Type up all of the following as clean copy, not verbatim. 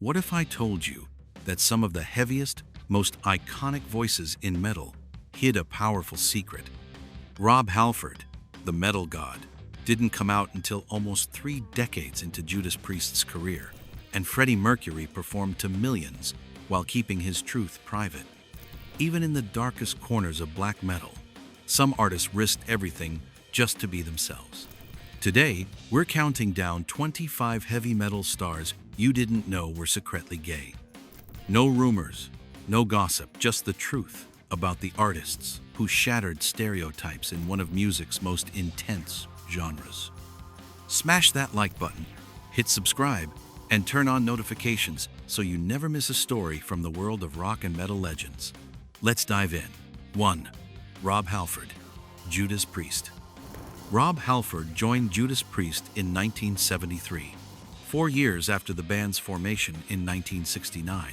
What if I told you that some of the heaviest, most iconic voices in metal hid a powerful secret? Rob Halford, the metal god, didn't come out until almost 3 decades into Judas Priest's career, and Freddie Mercury performed to millions while keeping his truth private. Even in the darkest corners of black metal, some artists risked everything just to be themselves. Today, we're counting down 25 heavy metal stars you didn't know were secretly gay. No rumors, no gossip, just the truth about the artists who shattered stereotypes in one of music's most intense genres. Smash that like button, hit subscribe, and turn on notifications so you never miss a story from the world of rock and metal legends. Let's dive in. 1. Rob Halford, Judas Priest. Rob Halford joined Judas Priest in 1973, 4 years after the band's formation in 1969.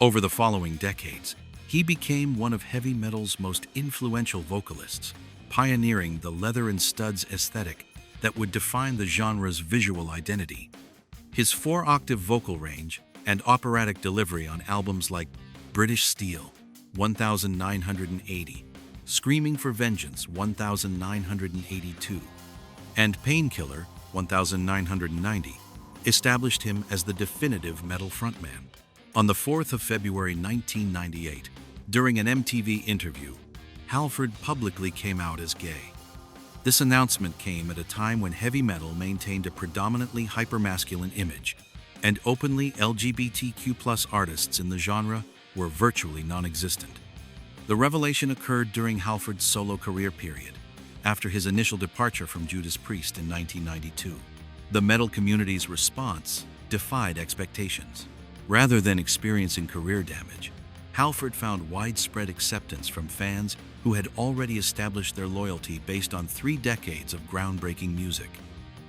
Over the following decades, he became one of heavy metal's most influential vocalists, pioneering the leather and studs aesthetic that would define the genre's visual identity. His 4-octave vocal range and operatic delivery on albums like British Steel, 1980, Screaming for Vengeance, 1982, and Painkiller, 1990, established him as the definitive metal frontman. On the 4th of February 1998, during an MTV interview, Halford publicly came out as gay. This announcement came at a time when heavy metal maintained a predominantly hypermasculine image, and openly LGBTQ+ artists in the genre were virtually non-existent. The revelation occurred during Halford's solo career period, after his initial departure from Judas Priest in 1992. The metal community's response defied expectations. Rather than experiencing career damage, Halford found widespread acceptance from fans who had already established their loyalty based on 3 decades of groundbreaking music.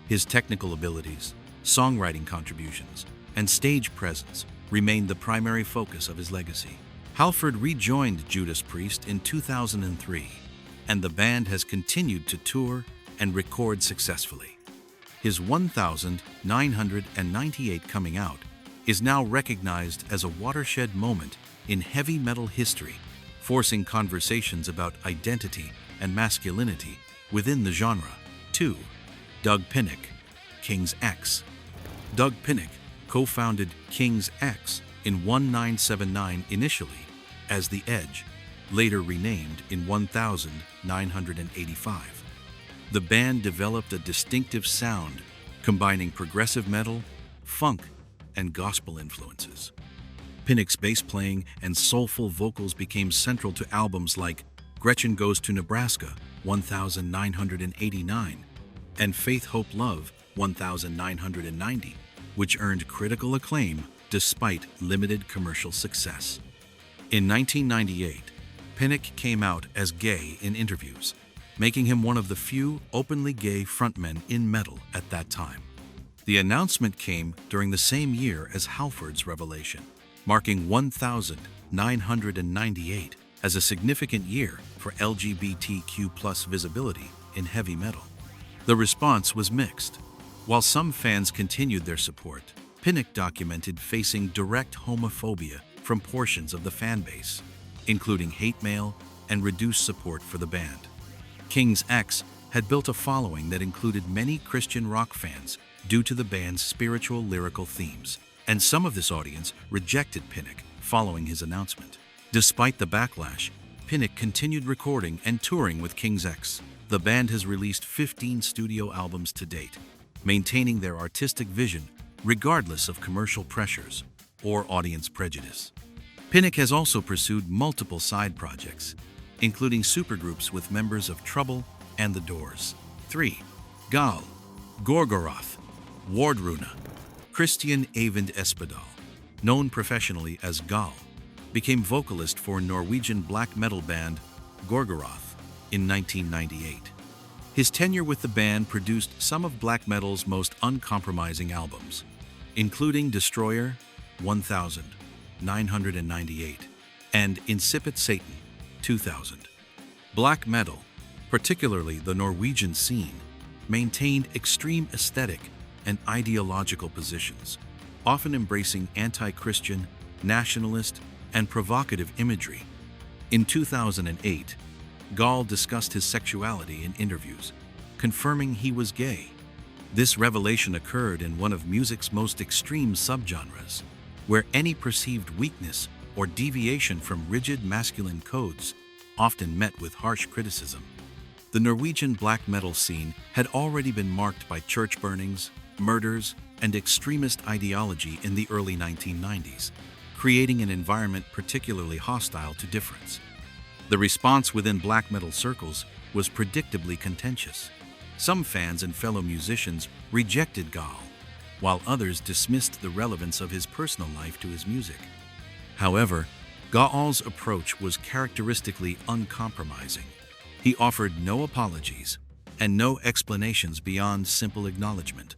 His technical abilities, songwriting contributions, and stage presence remained the primary focus of his legacy. Halford rejoined Judas Priest in 2003, and the band has continued to tour and record successfully. His 1998 coming out is now recognized as a watershed moment in heavy metal history, forcing conversations about identity and masculinity within the genre. 2. Doug Pinnick, King's X. Doug Pinnick co-founded King's X in 1979 initially as The Edge, later renamed in 1985. The band developed a distinctive sound combining progressive metal, funk, and gospel influences. Pinnick's bass playing and soulful vocals became central to albums like Gretchen Goes to Nebraska, 1989, and Faith, Hope, Love, 1990, which earned critical acclaim despite limited commercial success. In 1998, Pinnick came out as gay in interviews, making him one of the few openly gay frontmen in metal at that time. The announcement came during the same year as Halford's revelation, marking 1998 as a significant year for LGBTQ+ visibility in heavy metal. The response was mixed. While some fans continued their support, Pinnick documented facing direct homophobia from portions of the fan base, including hate mail and reduced support for the band. King's X had built a following that included many Christian rock fans due to the band's spiritual lyrical themes, and some of this audience rejected Pinnick following his announcement. Despite the backlash, Pinnick continued recording and touring with King's X. The band has released 15 studio albums to date, maintaining their artistic vision regardless of commercial pressures or audience prejudice. Pinnick has also pursued multiple side projects, including supergroups with members of Trouble and The Doors. 3. Gaahl, Gorgoroth, Wardruna. Cricien Eyvind Espedal, known professionally as Gaahl, became vocalist for Norwegian black metal band Gorgoroth in 1998. His tenure with the band produced some of black metal's most uncompromising albums, including Destroyer, 1998, and Incipit Satan, 2000. Black metal, particularly the Norwegian scene, maintained extreme aesthetic and ideological positions, often embracing anti-Christian, nationalist, and provocative imagery. In 2008, Gaahl discussed his sexuality in interviews, confirming he was gay. This revelation occurred in one of music's most extreme subgenres, where any perceived weakness or deviation from rigid masculine codes often met with harsh criticism. The Norwegian black metal scene had already been marked by church burnings, murders, and extremist ideology in the early 1990s, creating an environment particularly hostile to difference. The response within black metal circles was predictably contentious. Some fans and fellow musicians rejected Gaahl, while others dismissed the relevance of his personal life to his music. However, Gaahl's approach was characteristically uncompromising. He offered no apologies and no explanations beyond simple acknowledgement.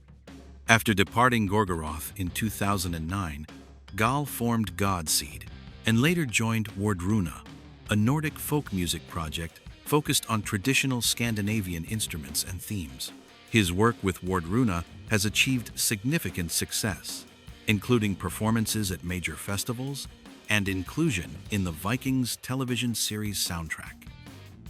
After departing Gorgoroth in 2009, Gaahl formed Godseed and later joined Wardruna, a Nordic folk music project focused on traditional Scandinavian instruments and themes. His work with Wardruna has achieved significant success, including performances at major festivals and inclusion in the Vikings television series soundtrack.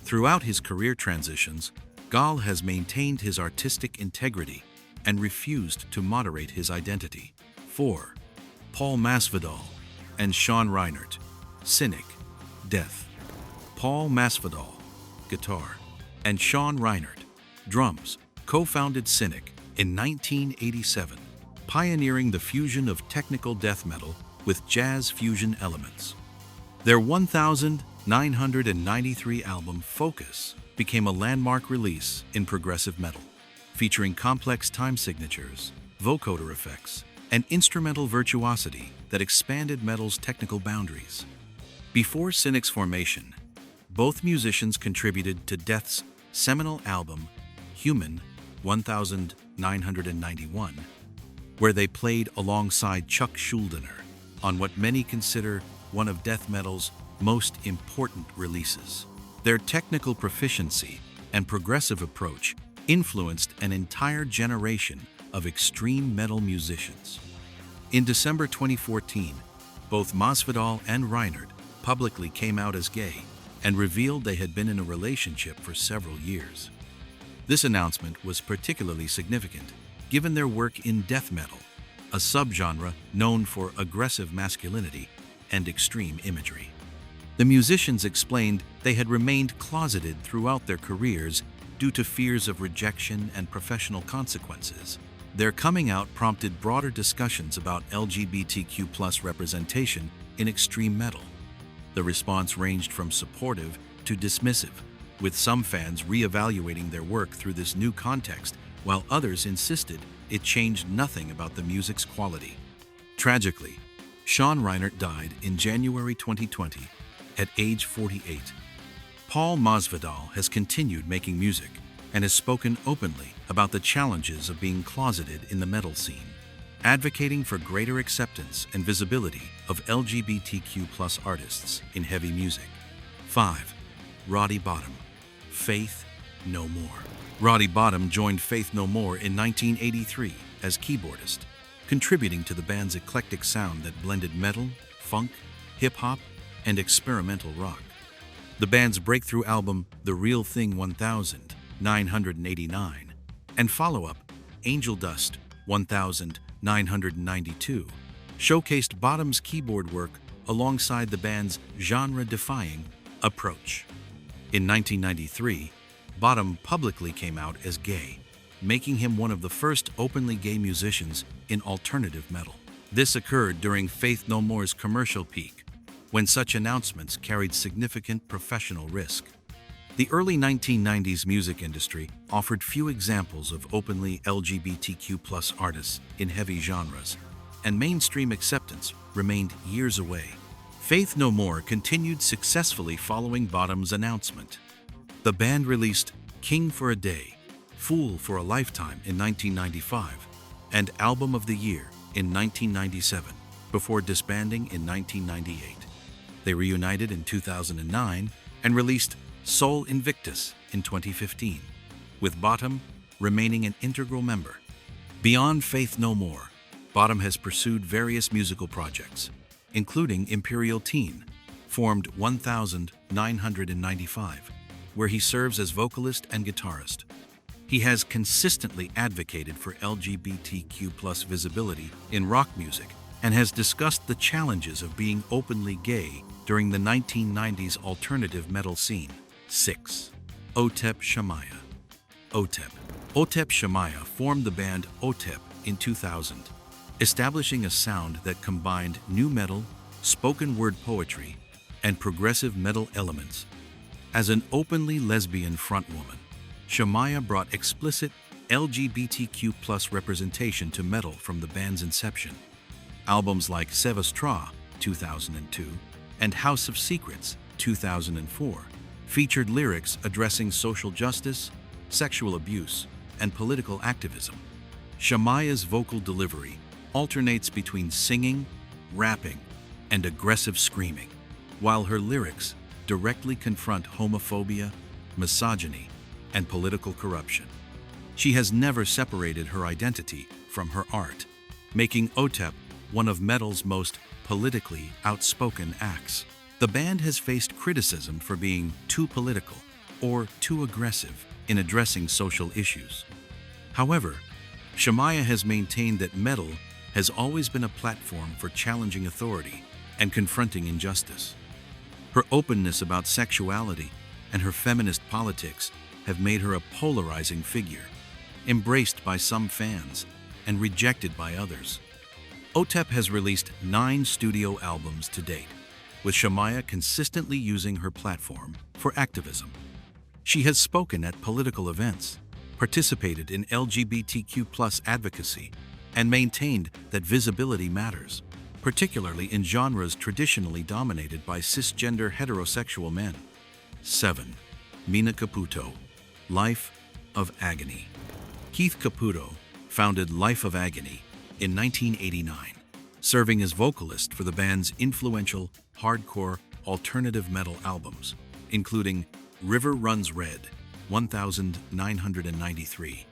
Throughout his career transitions, Gaahl has maintained his artistic integrity and refused to moderate his identity. 4. Paul Masvidal and Sean Reinert, Cynic, Death. Paul Masvidal, guitar, and Sean Reinert, drums, co-founded Cynic in 1987, pioneering the fusion of technical death metal with jazz fusion elements. Their 1993 album Focus became a landmark release in progressive metal, featuring complex time signatures, vocoder effects, and instrumental virtuosity that expanded metal's technical boundaries. Before Cynic's formation, both musicians contributed to Death's seminal album, Human 1991, where they played alongside Chuck Schuldiner on what many consider one of death metal's most important releases. Their technical proficiency and progressive approach influenced an entire generation of extreme metal musicians. In December 2014, both Masvidal and Reinert publicly came out as gay and revealed they had been in a relationship for several years. This announcement was particularly significant, given their work in death metal, a subgenre known for aggressive masculinity and extreme imagery. The musicians explained they had remained closeted throughout their careers due to fears of rejection and professional consequences. Their coming out prompted broader discussions about LGBTQ+ representation in extreme metal. The response ranged from supportive to dismissive, with some fans re-evaluating their work through this new context, while others insisted it changed nothing about the music's quality. Tragically, Sean Reinert died in January 2020 at age 48. Paul Masvidal has continued making music and has spoken openly about the challenges of being closeted in the metal scene, advocating for greater acceptance and visibility of LGBTQ+ artists in heavy music. 5. Roddy Bottum, Faith No More. Roddy Bottum joined Faith No More in 1983 as keyboardist, contributing to the band's eclectic sound that blended metal, funk, hip-hop, and experimental rock. The band's breakthrough album, The Real Thing 1989, and follow-up, Angel Dust 1992, showcased Bottum's keyboard work alongside the band's genre-defying approach. In 1993, Bottum publicly came out as gay, making him one of the first openly gay musicians in alternative metal. This occurred during Faith No More's commercial peak, when such announcements carried significant professional risk. The early 1990s music industry offered few examples of openly LGBTQ+ artists in heavy genres, and mainstream acceptance remained years away. Faith No More continued successfully following Bottum's announcement. The band released King for a Day, Fool for a Lifetime in 1995, and Album of the Year in 1997, before disbanding in 1998. They reunited in 2009 and released Sol Invictus in 2015, with Bottum remaining an integral member. Beyond Faith No More, Bottum has pursued various musical projects, including Imperial Teen, formed 1995, where he serves as vocalist and guitarist. He has consistently advocated for LGBTQ+ visibility in rock music and has discussed the challenges of being openly gay during the 1990s alternative metal scene. 6. Otep Shamaya. Otep Shamaya formed the band Otep in 2000, establishing a sound that combined nu metal, spoken word poetry, and progressive metal elements. As an openly lesbian frontwoman, Shamaya brought explicit LGBTQ+ representation to metal from the band's inception. Albums like Sevastra, 2002, and House of Secrets, 2004, featured lyrics addressing social justice, sexual abuse, and political activism. Shamaya's vocal delivery alternates between singing, rapping, and aggressive screaming, while her lyrics directly confront homophobia, misogyny, and political corruption. She has never separated her identity from her art, making Otep one of metal's most politically outspoken acts. The band has faced criticism for being too political or too aggressive in addressing social issues. However, Shamaya has maintained that metal has always been a platform for challenging authority and confronting injustice. Her openness about sexuality and her feminist politics have made her a polarizing figure, embraced by some fans and rejected by others. Otep has released 9 studio albums to date, with Shamaya consistently using her platform for activism. She has spoken at political events, participated in LGBTQ+ advocacy, and maintained that visibility matters, particularly in genres traditionally dominated by cisgender heterosexual men. 7. Mina Caputo. Life of Agony. Keith Caputo founded Life of Agony in 1989, serving as vocalist for the band's influential hardcore alternative metal albums, including River Runs Red, 1993,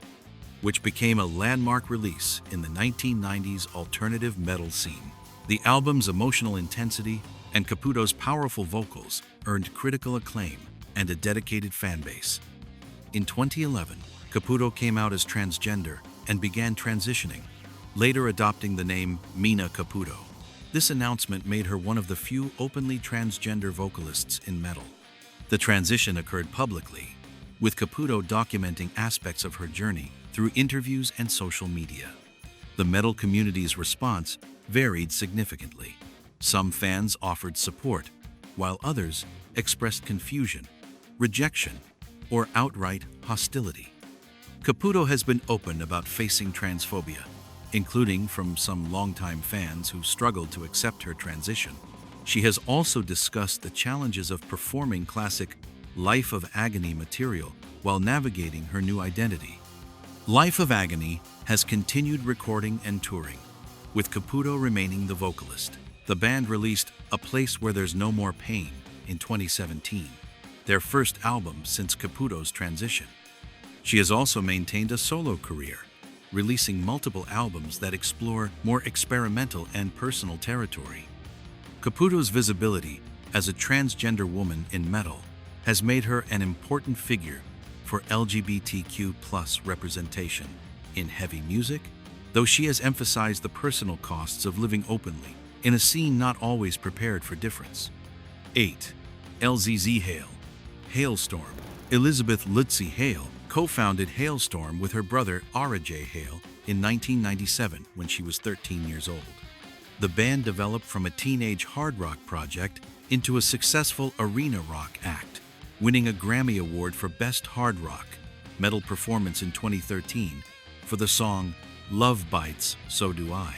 which became a landmark release in the 1990s alternative metal scene. The album's emotional intensity and Caputo's powerful vocals earned critical acclaim and a dedicated fan base. In 2011, Caputo came out as transgender and began transitioning, later adopting the name Mina Caputo. This announcement made her one of the few openly transgender vocalists in metal. The transition occurred publicly, with Caputo documenting aspects of her journey through interviews and social media. The metal community's response varied significantly. Some fans offered support, while others expressed confusion, rejection, or outright hostility. Caputo has been open about facing transphobia, including from some longtime fans who struggled to accept her transition. She has also discussed the challenges of performing classic Life of Agony material while navigating her new identity. Life of Agony has continued recording and touring, with Caputo remaining the vocalist. The band released A Place Where There's No More Pain in 2017, their first album since Caputo's transition. She has also maintained a solo career, releasing multiple albums that explore more experimental and personal territory. Caputo's visibility as a transgender woman in metal has made her an important figure for LGBTQ+ representation in heavy music, though she has emphasized the personal costs of living openly in a scene not always prepared for difference. 8. Lzzy Hale. Halestorm. Elizabeth Lzzy Hale co-founded Halestorm with her brother Ara-J Hale in 1997 when she was 13 years old. The band developed from a teenage hard rock project into a successful arena rock act, winning a Grammy Award for Best Hard Rock Metal Performance in 2013 for the song Love Bites, So Do I.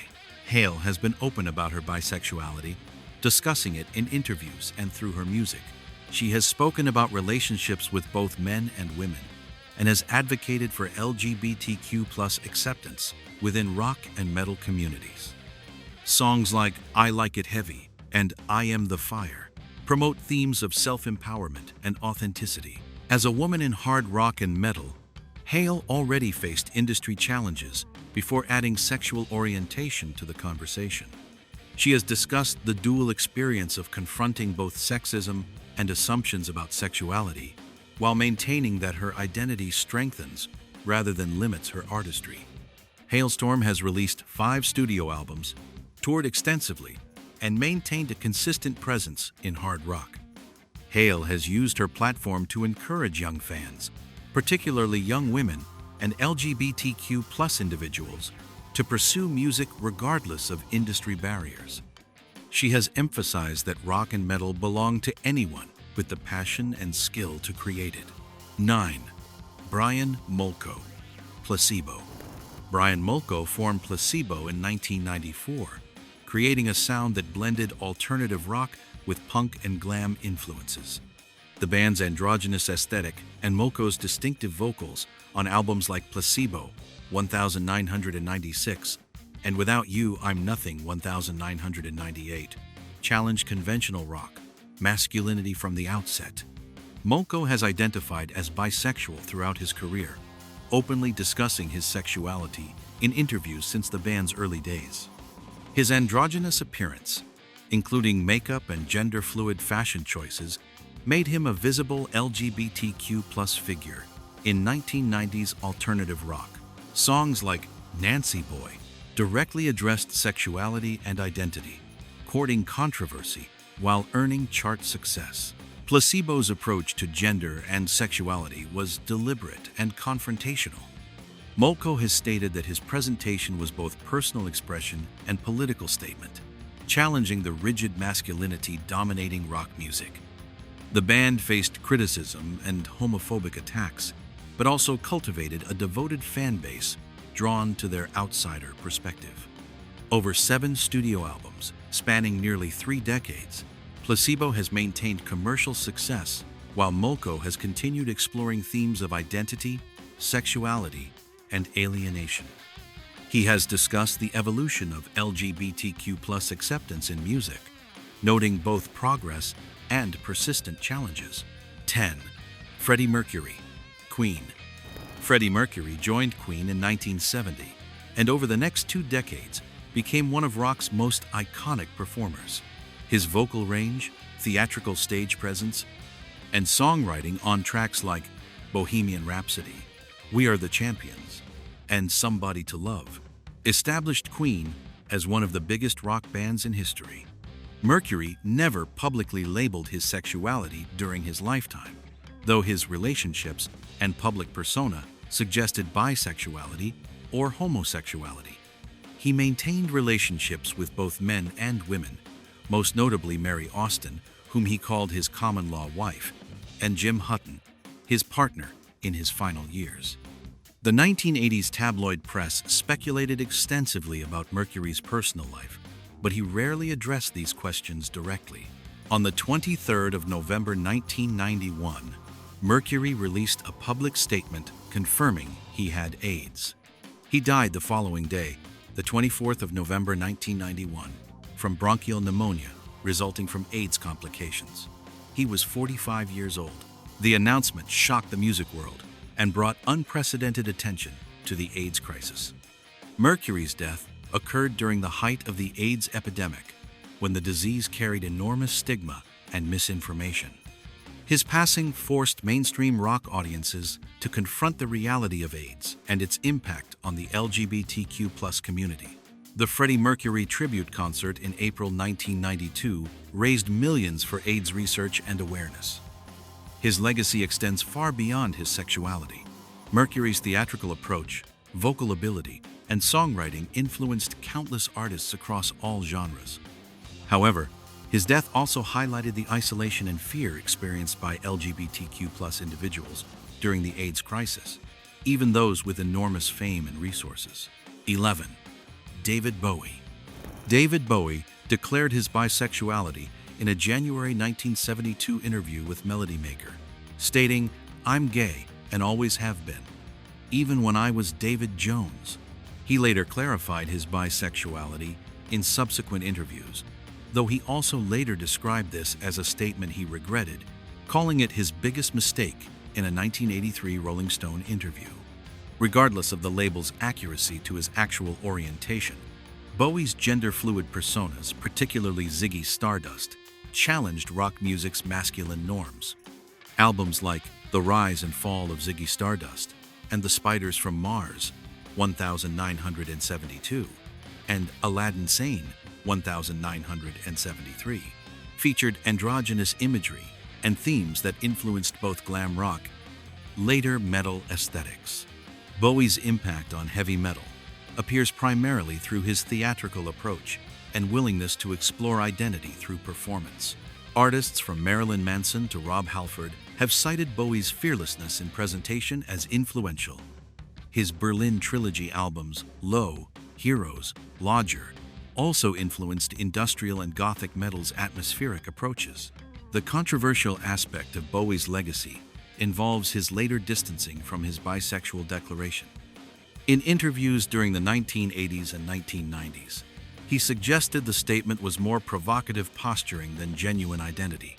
Hale has been open about her bisexuality, discussing it in interviews and through her music. She has spoken about relationships with both men and women, and has advocated for LGBTQ+ acceptance within rock and metal communities. Songs like I Like It Heavy and I Am the Fire promote themes of self-empowerment and authenticity. As a woman in hard rock and metal, Hale already faced industry challenges before adding sexual orientation to the conversation. She has discussed the dual experience of confronting both sexism and assumptions about sexuality, while maintaining that her identity strengthens rather than limits her artistry. Halestorm has released 5 studio albums, toured extensively, and maintained a consistent presence in hard rock. Hale has used her platform to encourage young fans, particularly young women and LGBTQ+ individuals, to pursue music regardless of industry barriers. She has emphasized that rock and metal belong to anyone with the passion and skill to create it. 9. Brian Molko, Placebo. Brian Molko formed Placebo in 1994, creating a sound that blended alternative rock with punk and glam influences. The band's androgynous aesthetic and Molko's distinctive vocals on albums like Placebo, 1996, and Without You, I'm Nothing, 1998, challenged conventional rock masculinity from the outset. Molko has identified as bisexual throughout his career, openly discussing his sexuality in interviews since the band's early days. His androgynous appearance, including makeup and gender-fluid fashion choices, made him a visible LGBTQ+ figure in 1990s alternative rock. Songs like Nancy Boy directly addressed sexuality and identity, courting controversy while earning chart success. Placebo's approach to gender and sexuality was deliberate and confrontational. Molko has stated that his presentation was both personal expression and political statement, challenging the rigid masculinity dominating rock music. The band faced criticism and homophobic attacks, but also cultivated a devoted fan base drawn to their outsider perspective. Over 7 studio albums, spanning nearly 3 decades, Placebo has maintained commercial success, while Molko has continued exploring themes of identity, sexuality, and alienation. He has discussed the evolution of LGBTQ+ acceptance in music, noting both progress and persistent challenges. 10. Freddie Mercury, Queen. Freddie Mercury joined Queen in 1970, and over the next 2 decades became one of rock's most iconic performers. His vocal range, theatrical stage presence, and songwriting on tracks like Bohemian Rhapsody, We Are the Champions, and Somebody to Love established Queen as one of the biggest rock bands in history. Mercury never publicly labeled his sexuality during his lifetime, though his relationships and public persona suggested bisexuality or homosexuality. He maintained relationships with both men and women, most notably Mary Austin, whom he called his common-law wife, and Jim Hutton, his partner in his final years. The 1980s tabloid press speculated extensively about Mercury's personal life, but he rarely addressed these questions directly. On the 23rd of November 1991, Mercury released a public statement confirming he had AIDS. He died the following day, the 24th of November 1991, from bronchial pneumonia resulting from AIDS complications. He was 45 years old. The announcement shocked the music world and brought unprecedented attention to the AIDS crisis. Mercury's death occurred during the height of the AIDS epidemic, when the disease carried enormous stigma and misinformation. His passing forced mainstream rock audiences to confront the reality of AIDS and its impact on the LGBTQ+ community. The Freddie Mercury tribute concert in April 1992 raised millions for AIDS research and awareness. His legacy extends far beyond his sexuality. Mercury's theatrical approach, vocal ability, and songwriting influenced countless artists across all genres. However, his death also highlighted the isolation and fear experienced by LGBTQ+ individuals during the AIDS crisis, even those with enormous fame and resources. 11. David Bowie. David Bowie declared his bisexuality in a January 1972 interview with Melody Maker, stating, "I'm gay and always have been, even when I was David Jones." He later clarified his bisexuality in subsequent interviews, though he also later described this as a statement he regretted, calling it his biggest mistake in a 1983 Rolling Stone interview. Regardless of the label's accuracy to his actual orientation, Bowie's gender-fluid personas, particularly Ziggy Stardust, challenged rock music's masculine norms. Albums like The Rise and Fall of Ziggy Stardust and The Spiders from Mars, 1972, and Aladdin Sane, 1973, featured androgynous imagery and themes that influenced both glam rock and later metal aesthetics. Bowie's impact on heavy metal appears primarily through his theatrical approach and willingness to explore identity through performance. Artists from Marilyn Manson to Rob Halford have cited Bowie's fearlessness in presentation as influential. His Berlin Trilogy albums, Low, Heroes, Lodger, also influenced industrial and gothic metal's atmospheric approaches. The controversial aspect of Bowie's legacy involves his later distancing from his bisexual declaration. In interviews during the 1980s and 1990s, he suggested the statement was more provocative posturing than genuine identity.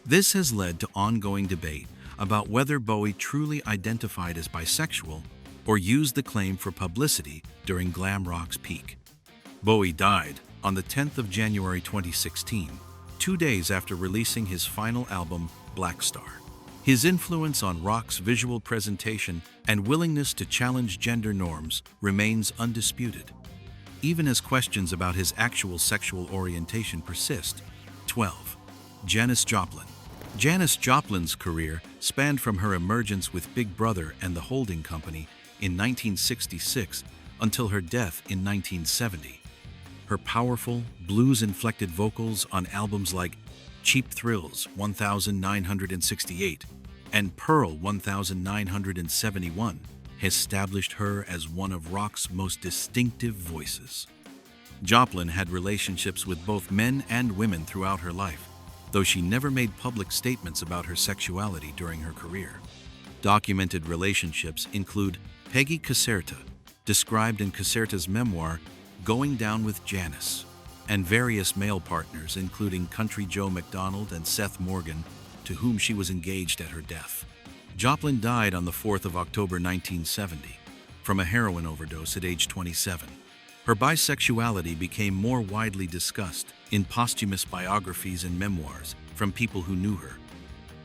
This has led to ongoing debate about whether Bowie truly identified as bisexual or used the claim for publicity during glam rock's peak. Bowie died on the 10th of January 2016, 2 days after releasing his final album, Black Star. His influence on rock's visual presentation and willingness to challenge gender norms remains undisputed, even as questions about his actual sexual orientation persist. 12. Janis Joplin. Janis Joplin's career spanned from her emergence with Big Brother and the Holding Company in 1966 until her death in 1970. Her powerful, blues-inflected vocals on albums like Cheap Thrills 1968 and Pearl 1971 established her as one of rock's most distinctive voices. Joplin had relationships with both men and women throughout her life, though she never made public statements about her sexuality during her career. Documented relationships include Peggy Caserta, described in Caserta's memoir, Going Down with Janis, and various male partners including Country Joe McDonald and Seth Morgan, to whom she was engaged at her death. Joplin died on the 4th of October 1970 from a heroin overdose at age 27. Her bisexuality became more widely discussed in posthumous biographies and memoirs from people who knew her.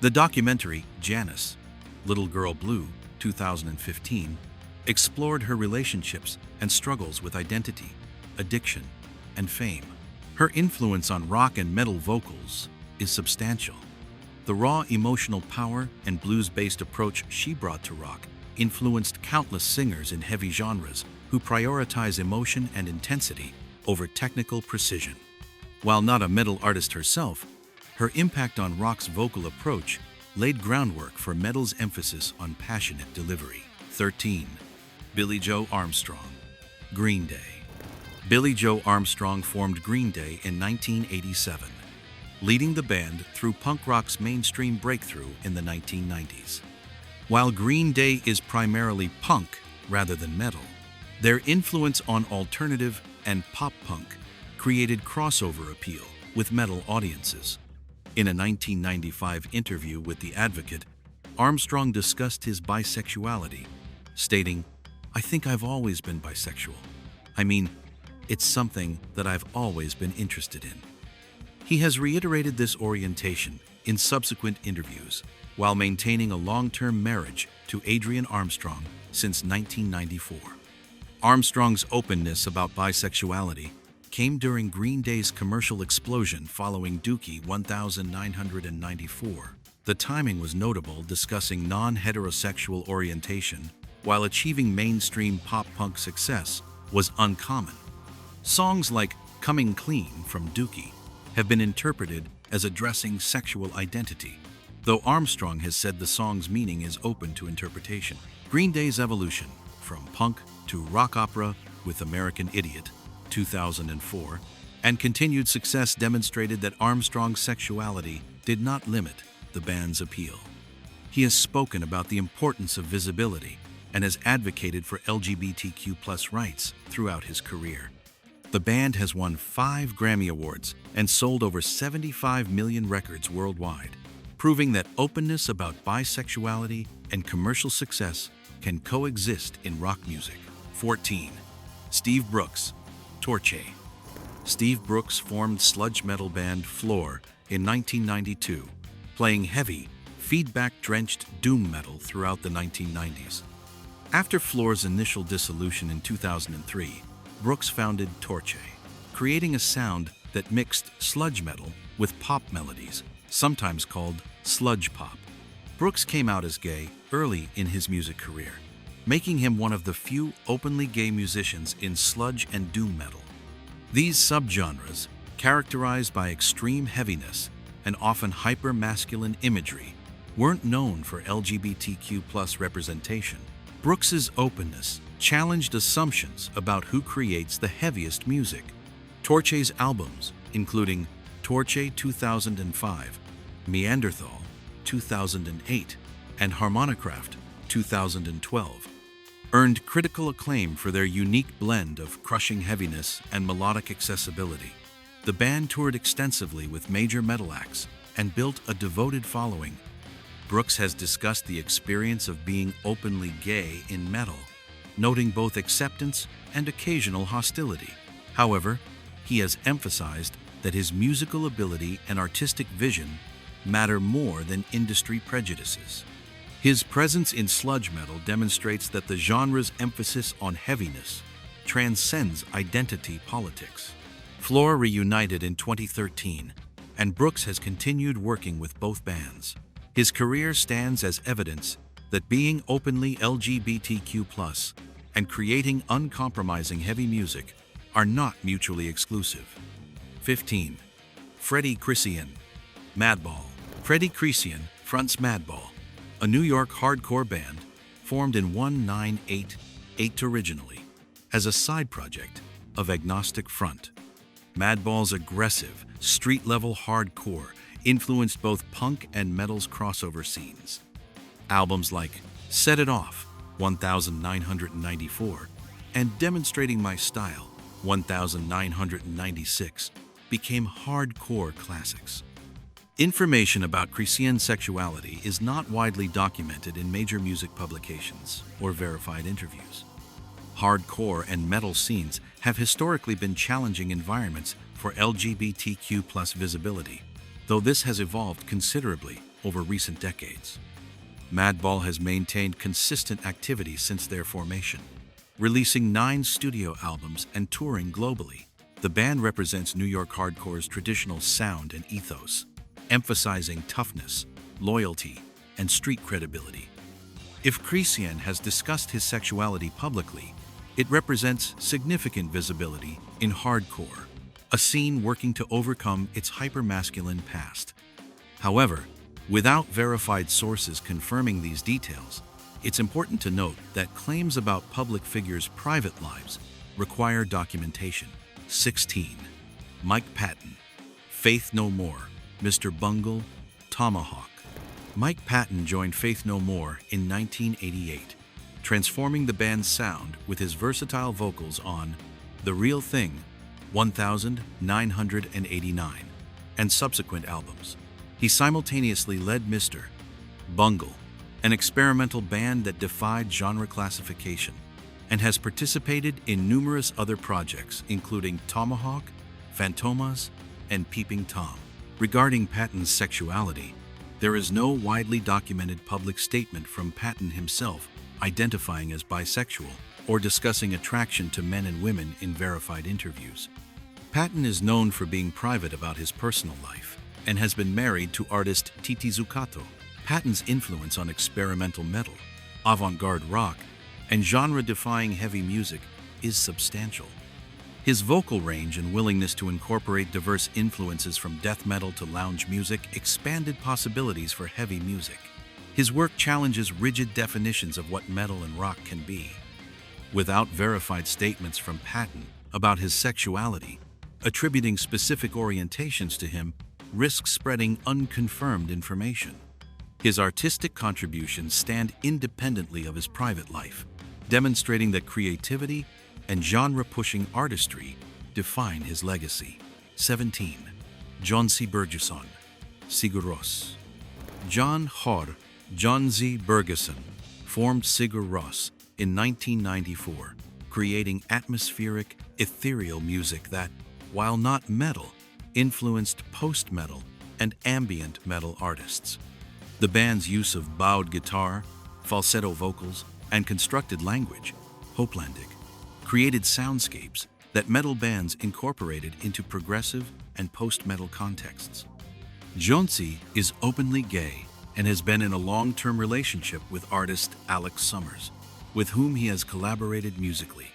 The documentary Janis, Little Girl Blue, 2015, explored her relationships and struggles with identity, addiction, and fame. Her influence on rock and metal vocals is substantial. The raw emotional power and blues-based approach she brought to rock influenced countless singers in heavy genres who prioritize emotion and intensity over technical precision. While not a metal artist herself, her impact on rock's vocal approach laid groundwork for metal's emphasis on passionate delivery. 13. Billie Joe Armstrong. Green Day. Billie Joe Armstrong formed Green Day in 1987, leading the band through punk rock's mainstream breakthrough in the 1990s. While Green Day is primarily punk rather than metal, their influence on alternative and pop punk created crossover appeal with metal audiences. In a 1995 interview with The Advocate, Armstrong discussed his bisexuality, stating, "I think I've always been bisexual. I mean, it's something that I've always been interested in." He has reiterated this orientation in subsequent interviews, while maintaining a long-term marriage to Adrienne Armstrong since 1994. Armstrong's openness about bisexuality came during Green Day's commercial explosion following Dookie 1994. The timing was notable, discussing non-heterosexual orientation while achieving mainstream pop-punk success was uncommon. Songs like Coming Clean from Dookie have been interpreted as addressing sexual identity, though Armstrong has said the song's meaning is open to interpretation. Green Day's evolution from punk to rock opera with American Idiot, 2004, and continued success demonstrated that Armstrong's sexuality did not limit the band's appeal. He has spoken about the importance of visibility and has advocated for LGBTQ+ rights throughout his career. The band has won 5 Grammy Awards and sold over 75 million records worldwide, proving that openness about bisexuality and commercial success can coexist in rock music. 14. Steve Brooks, Torche. Steve Brooks formed sludge metal band Floor in 1992, playing heavy, feedback-drenched doom metal throughout the 1990s. After Floor's initial dissolution in 2003, Brooks founded Torche, creating a sound that mixed sludge metal with pop melodies, sometimes called sludge pop. Brooks came out as gay early in his music career, making him one of the few openly gay musicians in sludge and doom metal. These subgenres, characterized by extreme heaviness and often hyper-masculine imagery, weren't known for LGBTQ+ representation. Brooks's openness challenged assumptions about who creates the heaviest music. Torche's albums, including Torche 2005, Meanderthal 2008, and Harmonicraft 2012, earned critical acclaim for their unique blend of crushing heaviness and melodic accessibility. The band toured extensively with major metal acts and built a devoted following. Brooks has discussed the experience of being openly gay in metal, noting both acceptance and occasional hostility. However, he has emphasized that his musical ability and artistic vision matter more than industry prejudices. His presence in sludge metal demonstrates that the genre's emphasis on heaviness transcends identity politics. Floor reunited in 2013, and Brooks has continued working with both bands. His career stands as evidence that being openly LGBTQ+ and creating uncompromising heavy music are not mutually exclusive. 15. Freddy Cricien, Madball. Freddy Cricien fronts Madball, a New York hardcore band formed in 1988 originally as a side project of Agnostic Front. Madball's aggressive, street-level hardcore influenced both punk and metal's crossover scenes. Albums like Set It Off, 1994, and Demonstrating My Style, 1996, became hardcore classics. Information about Cricien's sexuality is not widely documented in major music publications or verified interviews. Hardcore and metal scenes have historically been challenging environments for LGBTQ+ visibility, though this has evolved considerably over recent decades. Madball has maintained consistent activity since their formation, releasing 9 studio albums and touring globally. The band represents New York hardcore's traditional sound and ethos, emphasizing toughness, loyalty, and street credibility. If Cricien has discussed his sexuality publicly, it represents significant visibility in hardcore, a scene working to overcome its hypermasculine past. However, without verified sources confirming these details, it's important to note that claims about public figures' private lives require documentation. 16. Mike Patton, Faith No More, Mr. Bungle, Tomahawk. Mike Patton joined Faith No More in 1988, transforming the band's sound with his versatile vocals on The Real Thing, 1989, and subsequent albums. He simultaneously led Mr. Bungle, an experimental band that defied genre classification, and has participated in numerous other projects, including Tomahawk, Fantomas, and Peeping Tom. Regarding Patton's sexuality, there is no widely documented public statement from Patton himself identifying as bisexual or discussing attraction to men and women in verified interviews. Patton is known for being private about his personal life and has been married to artist Titi Zuccato. Patton's influence on experimental metal, avant-garde rock, and genre-defying heavy music is substantial. His vocal range and willingness to incorporate diverse influences from death metal to lounge music expanded possibilities for heavy music. His work challenges rigid definitions of what metal and rock can be. Without verified statements from Patton about his sexuality, attributing specific orientations to him risks spreading unconfirmed information. His artistic contributions stand independently of his private life, demonstrating that creativity and genre-pushing artistry define his legacy. 17. Jónsi Birgisson, Sigur. Jónsi Birgisson formed Sigur in 1994, creating atmospheric, ethereal music that, while not metal, influenced post-metal and ambient metal artists. The band's use of bowed guitar, falsetto vocals, and constructed language, Hoplandic, created soundscapes that metal bands incorporated into progressive and post-metal contexts. Jónsi is openly gay and has been in a long-term relationship with artist Alex Summers, with whom he has collaborated musically.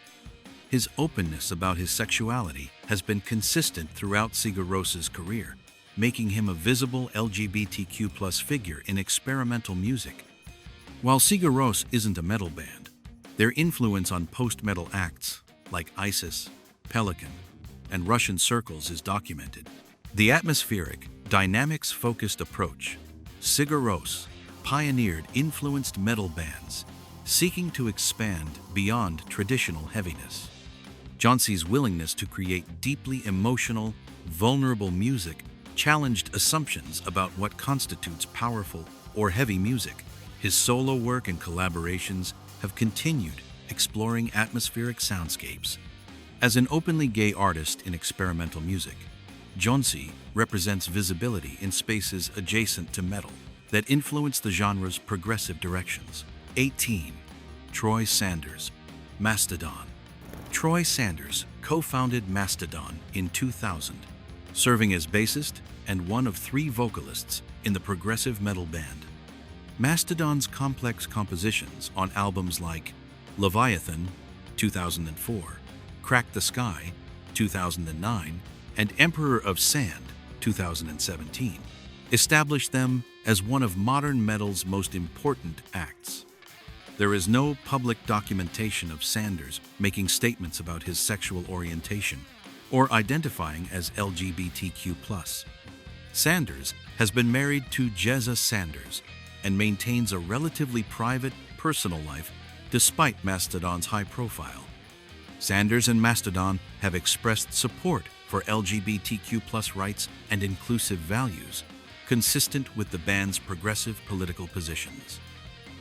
His openness about his sexuality has been consistent throughout Sigur's career, making him a visible LGBTQ+ figure in experimental music. While Sigur isn't a metal band, their influence on post-metal acts like ISIS, Pelican, and Russian Circles is documented. The atmospheric, dynamics-focused approach Sigur pioneered influenced metal bands, seeking to expand beyond traditional heaviness. Jónsi's willingness to create deeply emotional, vulnerable music challenged assumptions about what constitutes powerful or heavy music. His solo work and collaborations have continued exploring atmospheric soundscapes. As an openly gay artist in experimental music, Jónsi represents visibility in spaces adjacent to metal that influence the genre's progressive directions. 18. Troy Sanders, Mastodon. Troy Sanders co-founded Mastodon in 2000, serving as bassist and one of 3 vocalists in the progressive metal band. Mastodon's complex compositions on albums like Leviathan, 2004, Crack the Sky, 2009, and Emperor of Sand, 2017, established them as one of modern metal's most important acts. There is no public documentation of Sanders making statements about his sexual orientation or identifying as LGBTQ+. Sanders has been married to Jezza Sanders and maintains a relatively private, personal life despite Mastodon's high profile. Sanders and Mastodon have expressed support for LGBTQ+ rights and inclusive values, consistent with the band's progressive political positions.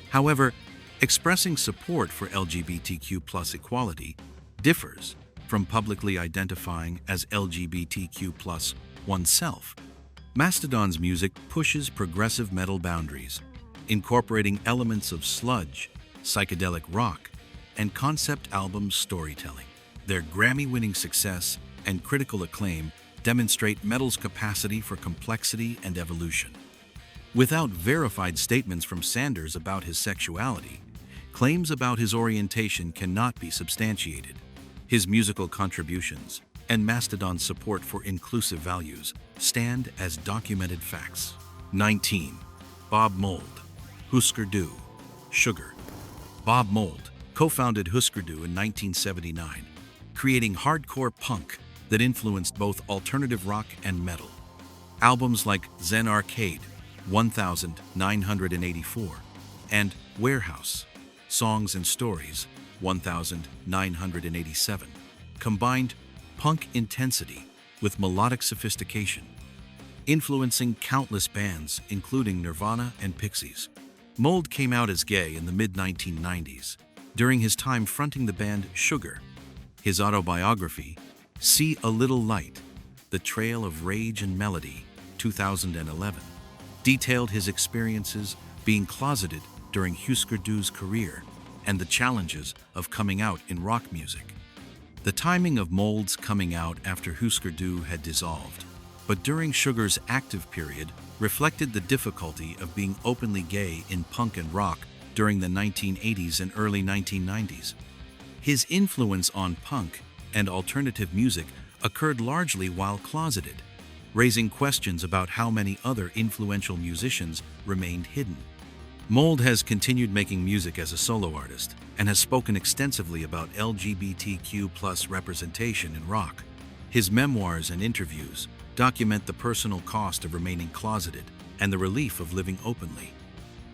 However, expressing support for LGBTQ+ equality differs from publicly identifying as LGBTQ+ oneself. Mastodon's music pushes progressive metal boundaries, incorporating elements of sludge, psychedelic rock, and concept album storytelling. Their Grammy-winning success and critical acclaim demonstrate metal's capacity for complexity and evolution. Without verified statements from Sanders about his sexuality, claims about his orientation cannot be substantiated. His musical contributions and Mastodon's support for inclusive values stand as documented facts. 19. Bob Mould, Hüsker Dü, Sugar. Bob Mould co-founded Hüsker Dü in 1979, creating hardcore punk that influenced both alternative rock and metal. Albums like Zen Arcade, 1984, and Warehouse, Songs and Stories, 1987, combined punk intensity with melodic sophistication, influencing countless bands including Nirvana and Pixies. Mould came out as gay in the mid-1990s, during his time fronting the band Sugar. His autobiography, See a Little Light, The Trail of Rage and Melody, 2011, detailed his experiences being closeted during Hüsker Dü's career and the challenges of coming out in rock music. The timing of Mould's coming out after Hüsker Dü had dissolved, but during Sugar's active period, reflected the difficulty of being openly gay in punk and rock during the 1980s and early 1990s. His influence on punk and alternative music occurred largely while closeted, raising questions about how many other influential musicians remained hidden. Mould has continued making music as a solo artist and has spoken extensively about LGBTQ+ representation in rock. His memoirs and interviews document the personal cost of remaining closeted and the relief of living openly.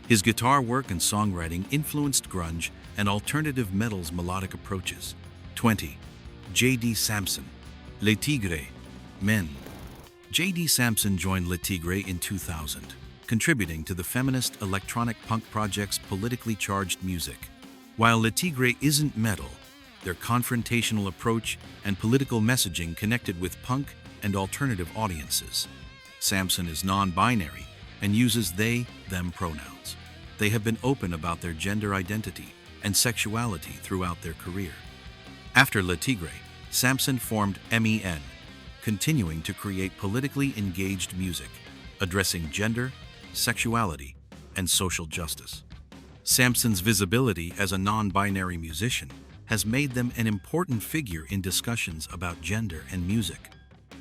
His guitar work and songwriting influenced grunge and alternative metal's melodic approaches. 20. J.D. Samson, Le Tigre, Men. J.D. Samson joined Le Tigre in 2000, contributing to the feminist electronic punk project's politically charged music. While Le Tigre isn't metal, their confrontational approach and political messaging connected with punk and alternative audiences. Samson is non-binary and uses they, them pronouns. They have been open about their gender identity and sexuality throughout their career. After Le Tigre, Samson formed MEN, continuing to create politically engaged music, addressing gender, sexuality, and social justice. Samson's visibility as a non-binary musician has made them an important figure in discussions about gender and music.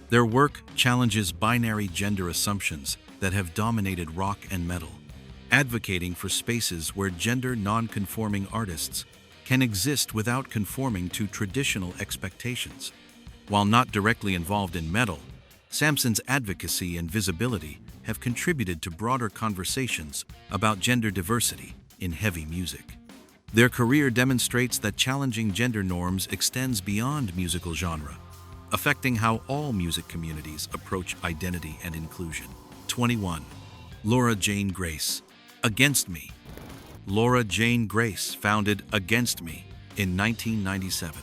Their work challenges binary gender assumptions that have dominated rock and metal, advocating for spaces where gender non-conforming artists can exist without conforming to traditional expectations. While not directly involved in metal, Samson's advocacy and visibility have contributed to broader conversations about gender diversity in heavy music. Their career demonstrates that challenging gender norms extends beyond musical genre, affecting how all music communities approach identity and inclusion. 21. Laura Jane Grace, Against Me. Laura Jane Grace founded Against Me in 1997,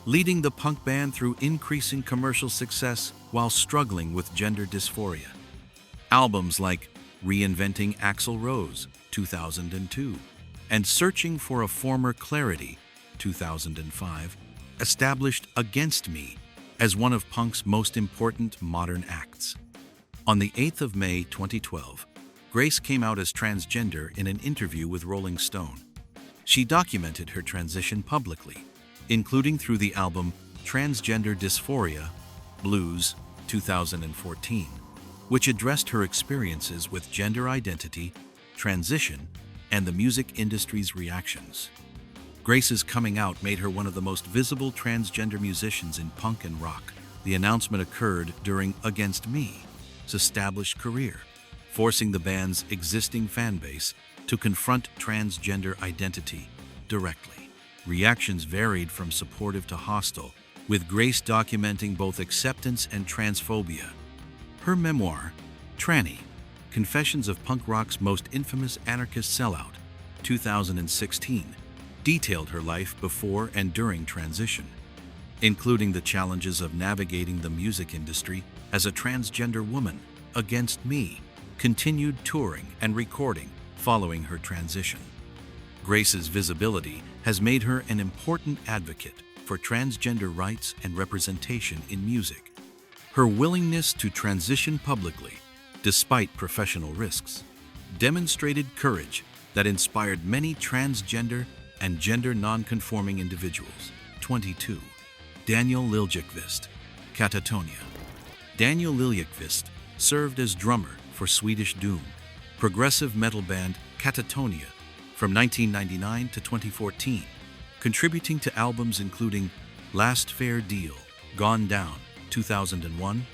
leading the punk band through increasing commercial success while struggling with gender dysphoria. Albums like Reinventing Axl Rose, 2002, and Searching for a Former Clarity, 2005, established Against Me as one of punk's most important modern acts. On the 8th of May 2012, Grace came out as transgender in an interview with Rolling Stone. She documented her transition publicly, including through the album Transgender Dysphoria, Blues, 2014, which addressed her experiences with gender identity, transition, and the music industry's reactions. Grace's coming out made her one of the most visible transgender musicians in punk and rock. The announcement occurred during Against Me's established career, forcing the band's existing fan base to confront transgender identity directly. Reactions varied from supportive to hostile, with Grace documenting both acceptance and transphobia. Her memoir, Tranny, Confessions of Punk Rock's Most Infamous Anarchist Sellout, 2016, detailed her life before and during transition, including the challenges of navigating the music industry as a transgender woman. Against Me continued touring and recording following her transition. Grace's visibility has made her an important advocate for transgender rights and representation in music. Her willingness to transition publicly, despite professional risks, demonstrated courage that inspired many transgender and gender non-conforming individuals. 22. Daniel Liljekvist, Katatonia. Daniel Liljekvist served as drummer for Swedish doom progressive metal band Katatonia from 1999 to 2014, contributing to albums including Last Fair Deal, Gone Down, 2001,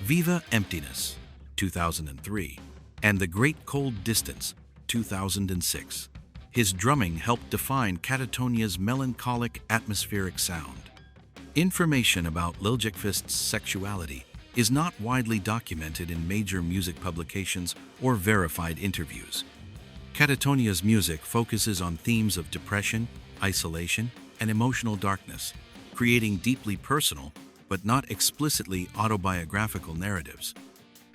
Viva Emptiness, 2003, and The Great Cold Distance, 2006. His drumming helped define Katatonia's melancholic, atmospheric sound. Information about Liljekvist's sexuality is not widely documented in major music publications or verified interviews. Katatonia's music focuses on themes of depression, isolation, and emotional darkness, creating deeply personal but not explicitly autobiographical narratives.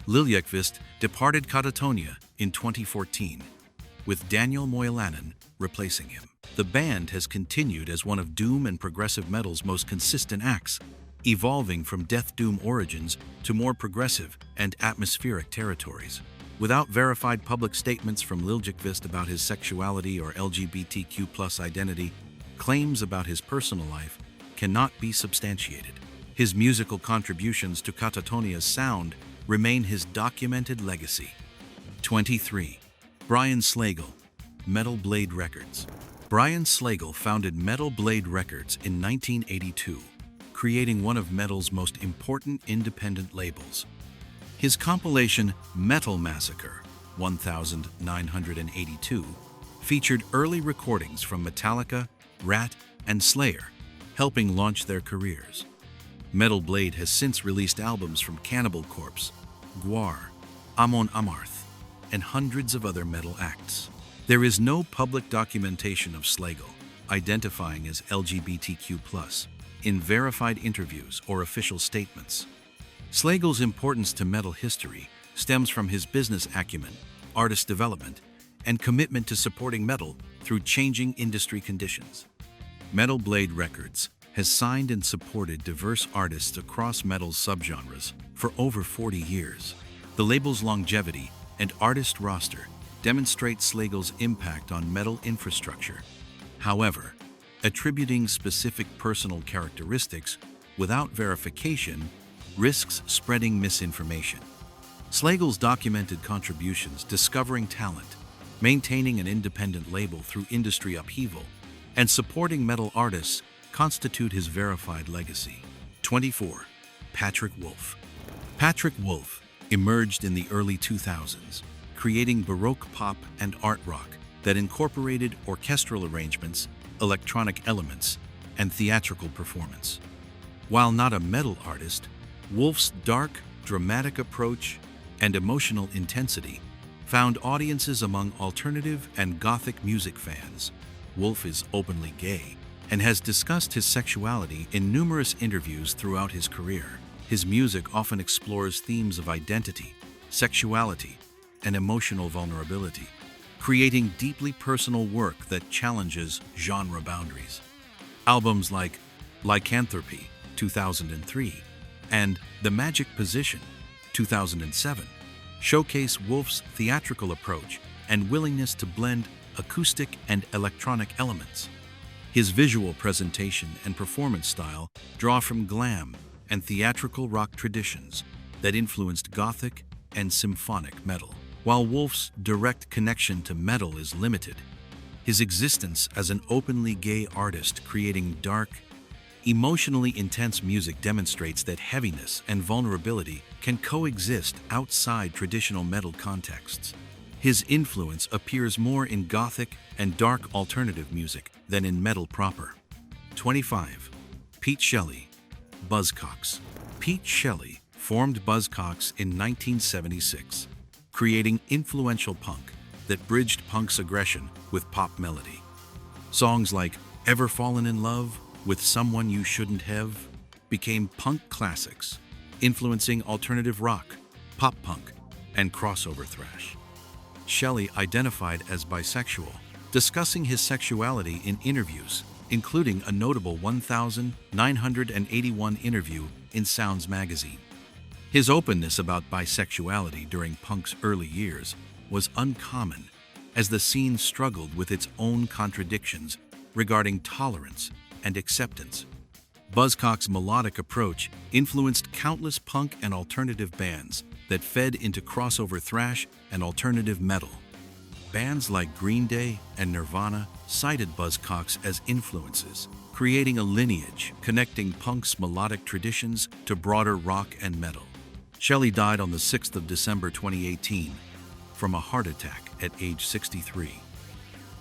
Liljekvist departed Katatonia in 2014, with Daniel Moilanen replacing him. The band has continued as one of doom and progressive metal's most consistent acts, evolving from death doom origins to more progressive and atmospheric territories. Without verified public statements from Liljekvist about his sexuality or LGBTQ+ identity, claims about his personal life cannot be substantiated. His musical contributions to Katatonia's sound remain his documented legacy. 23. Brian Slagel, Metal Blade Records. Brian Slagel founded Metal Blade Records in 1982, creating one of metal's most important independent labels. His compilation Metal Massacre, 1982, featured early recordings from Metallica, Rat, and Slayer, helping launch their careers. Metal Blade has since released albums from Cannibal Corpse, Gwar, Amon Amarth, and hundreds of other metal acts. There is no public documentation of Schlegel identifying as LGBTQ+ in verified interviews or official statements. Schlegel's importance to metal history stems from his business acumen, artist development, and commitment to supporting metal through changing industry conditions. Metal Blade Records has signed and supported diverse artists across metal's subgenres for over 40 years. The label's longevity and artist roster demonstrate Schlegel's impact on metal infrastructure. However, attributing specific personal characteristics without verification risks spreading misinformation. Schlegel's documented contributions, discovering talent, maintaining an independent label through industry upheaval, and supporting metal artists constitute his verified legacy. 24. Patrick Wolf. Patrick Wolf emerged in the early 2000s, creating Baroque pop and art rock that incorporated orchestral arrangements, electronic elements, and theatrical performance. While not a metal artist, Wolf's dark, dramatic approach and emotional intensity found audiences among alternative and gothic music fans. Wolf is openly gay and has discussed his sexuality in numerous interviews throughout his career. His music often explores themes of identity, sexuality, and emotional vulnerability, creating deeply personal work that challenges genre boundaries. Albums like Lycanthropy, 2003, and The Magic Position, 2007, showcase Wolf's theatrical approach and willingness to blend acoustic and electronic elements. His visual presentation and performance style draw from glam and theatrical rock traditions that influenced gothic and symphonic metal. While Wolf's direct connection to metal is limited, his existence as an openly gay artist creating dark, emotionally intense music demonstrates that heaviness and vulnerability can coexist outside traditional metal contexts. His influence appears more in gothic and dark alternative music than in metal proper. 25. Pete Shelley, Buzzcocks. Pete Shelley formed Buzzcocks in 1976, creating influential punk that bridged punk's aggression with pop melody. Songs like Ever Fallen in Love with Someone You Shouldn't Have became punk classics, influencing alternative rock, pop punk, and crossover thrash. Shelley identified as bisexual, discussing his sexuality in interviews, including a notable 1981 interview in Sounds magazine. His openness about bisexuality during punk's early years was uncommon, as the scene struggled with its own contradictions regarding tolerance and acceptance. Buzzcocks' melodic approach influenced countless punk and alternative bands that fed into crossover thrash and alternative metal. Bands like Green Day and Nirvana cited Buzzcocks as influences, creating a lineage connecting punk's melodic traditions to broader rock and metal. Shelley died on the 6th of December 2018 from a heart attack at age 63.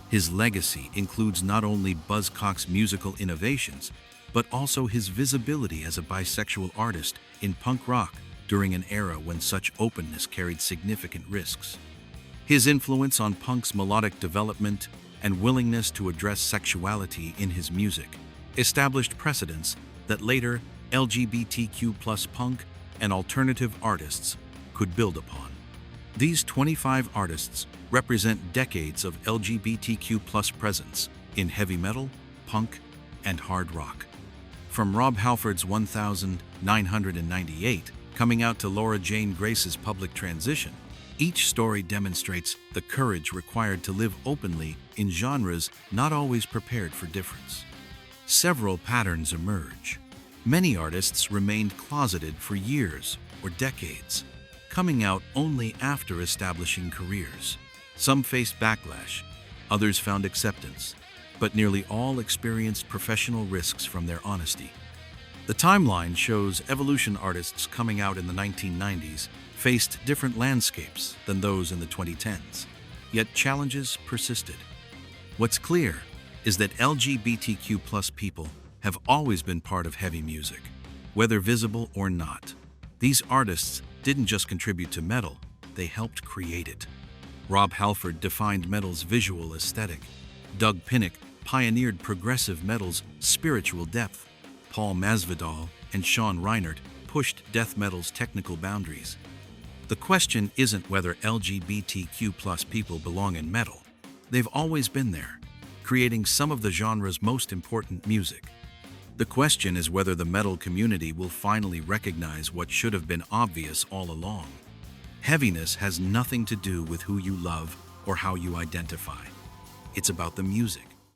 His legacy includes not only Buzzcocks' musical innovations, but also his visibility as a bisexual artist in punk rock during an era when such openness carried significant risks. His influence on punk's melodic development and willingness to address sexuality in his music established precedents that later LGBTQ+ punk and alternative artists could build upon. These 25 artists represent decades of LGBTQ+ presence in heavy metal, punk, and hard rock. From Rob Halford's 1998 coming out to Laura Jane Grace's public transition, each story demonstrates the courage required to live openly in genres not always prepared for difference. Several patterns emerge. Many artists remained closeted for years or decades, coming out only after establishing careers. Some faced backlash, others found acceptance, but nearly all experienced professional risks from their honesty. The timeline shows evolution artists coming out in the 1990s faced different landscapes than those in the 2010s, yet challenges persisted. What's clear is that LGBTQ+ people have always been part of heavy music, whether visible or not. These artists didn't just contribute to metal, they helped create it. Rob Halford defined metal's visual aesthetic. Doug Pinnick pioneered progressive metal's spiritual depth. Paul Masvidal and Sean Reinert pushed death metal's technical boundaries. The question isn't whether LGBTQ+ people belong in metal. They've always been there, creating some of the genre's most important music. The question is whether the metal community will finally recognize what should have been obvious all along. Heaviness has nothing to do with who you love or how you identify. It's about the music.